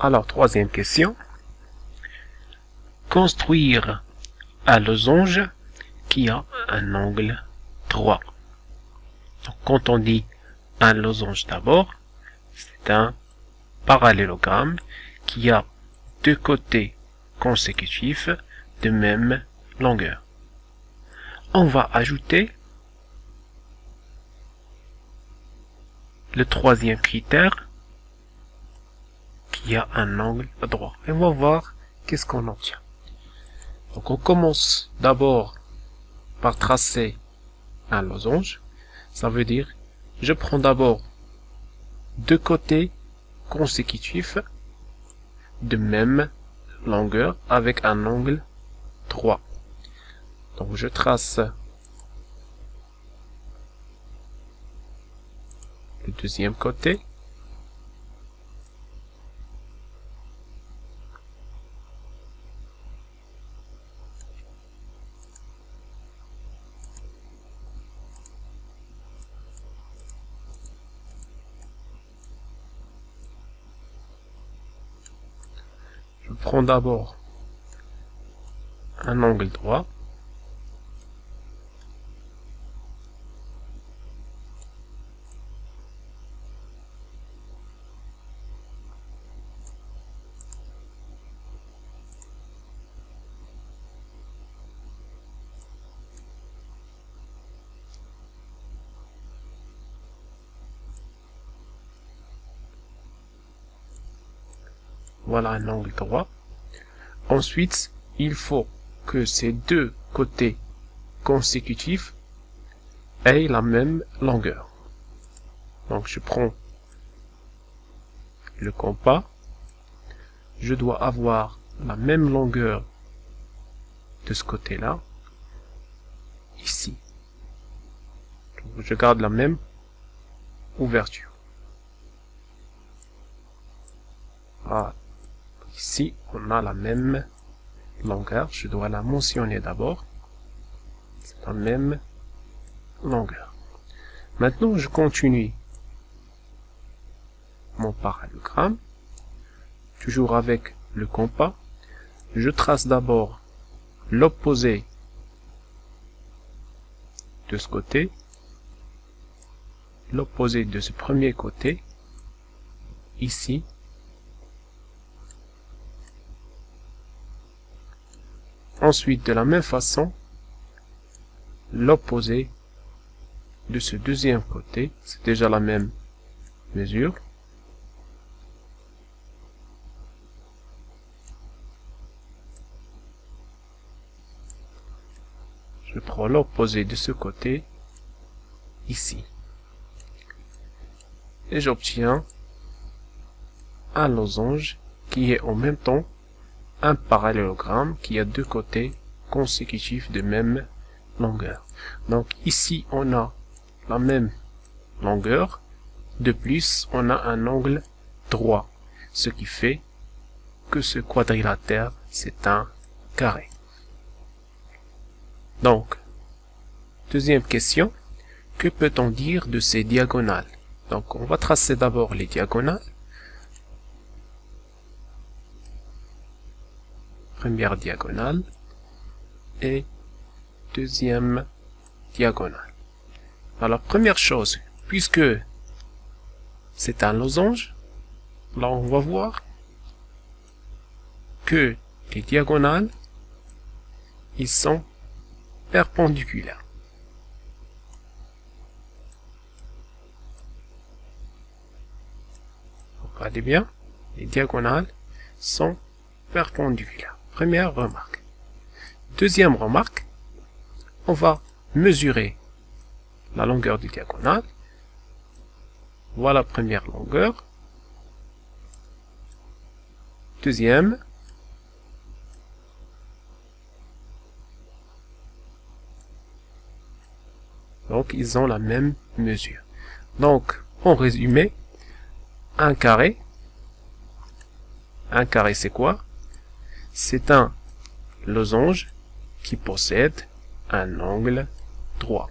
Alors, troisième question. Construire un losange qui a un angle droit. Donc, quand on dit un losange d'abord, c'est un parallélogramme qui a deux côtés consécutifs de même longueur. On va ajouter le troisième critère qui a un angle droit. Et on va voir qu'est-ce qu'on obtient. Donc on commence d'abord par tracer un losange. Ça veut dire, je prends d'abord deux côtés consécutifs de même longueur avec un angle droit. Donc je trace le deuxième côté. Je prends d'abord un angle droit. Voilà un angle droit. Ensuite, il faut que ces deux côtés consécutifs aient la même longueur. Donc je prends le compas. Je dois avoir la même longueur de ce côté-là, ici. Donc je garde la même ouverture. Voilà. Ici, on a la même longueur. Je dois la mentionner d'abord. C'est la même longueur. Maintenant, je continue mon parallélogramme. Toujours avec le compas. Je trace d'abord l'opposé de ce côté. L'opposé de ce premier côté. Ici. Ensuite, de la même façon, l'opposé de ce deuxième côté, c'est déjà la même mesure. Je prends l'opposé de ce côté, ici. Et j'obtiens un losange qui est en même temps un parallélogramme qui a deux côtés consécutifs de même longueur. Donc ici on a la même longueur, de plus on a un angle droit, ce qui fait que ce quadrilatère c'est un carré. Donc, deuxième question, que peut-on dire de ces diagonales? Donc on va tracer d'abord les diagonales. Première diagonale et deuxième diagonale. Alors première chose, puisque c'est un losange, là on va voir que les diagonales, ils sont perpendiculaires. Regardez bien, les diagonales sont perpendiculaires. Première remarque. Deuxième remarque, on va mesurer la longueur du diagonale. Voilà la première longueur. Deuxième. Donc, ils ont la même mesure. Donc, en résumé, un carré c'est quoi? C'est un losange qui possède un angle droit.